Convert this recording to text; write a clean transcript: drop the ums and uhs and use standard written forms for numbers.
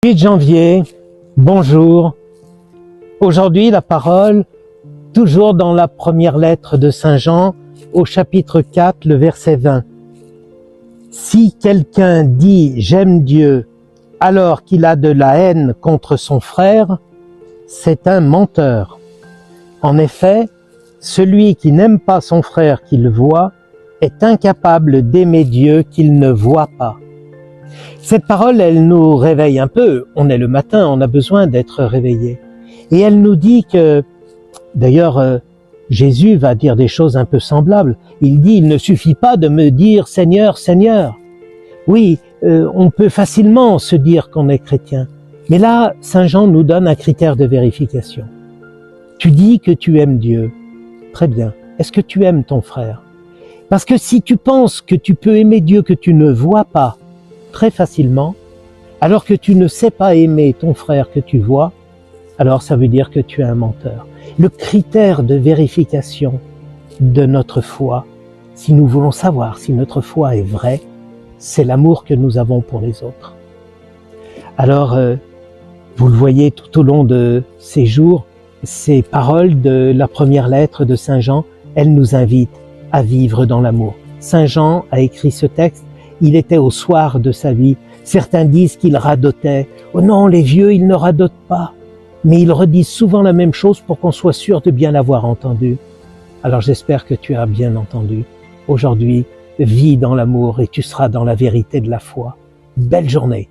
8 janvier, bonjour. Aujourd'hui, la parole, toujours dans la première lettre de Saint Jean, au chapitre 4, le verset 20. Si quelqu'un dit « j'aime Dieu » alors qu'il a de la haine contre son frère, c'est un menteur. En effet, celui qui n'aime pas son frère qu'il voit est incapable d'aimer Dieu qu'il ne voit pas. Cette parole, elle nous réveille un peu. On est le matin, on a besoin d'être réveillé. Et elle nous dit que, d'ailleurs, Jésus va dire des choses un peu semblables. Il dit, il ne suffit pas de me dire Seigneur, Seigneur. Oui, on peut facilement se dire qu'on est chrétien. Mais là, Saint Jean nous donne un critère de vérification. Tu dis que tu aimes Dieu. Très bien. Est-ce que tu aimes ton frère? Parce que si tu penses que tu peux aimer Dieu que tu ne vois pas très facilement, alors que tu ne sais pas aimer ton frère que tu vois, alors ça veut dire que tu es un menteur. Le critère de vérification de notre foi, si nous voulons savoir si notre foi est vraie, c'est l'amour que nous avons pour les autres. Alors, vous le voyez tout au long de ces jours, ces paroles de la première lettre de Saint Jean, elles nous invitent à vivre dans l'amour. Saint Jean a écrit ce texte, il était au soir de sa vie. Certains disent qu'il radotait. Oh non, les vieux, ils ne radotent pas. Mais ils redisent souvent la même chose pour qu'on soit sûr de bien l'avoir entendu. Alors j'espère que tu as bien entendu. Aujourd'hui, vis dans l'amour et tu seras dans la vérité de la foi. Belle journée.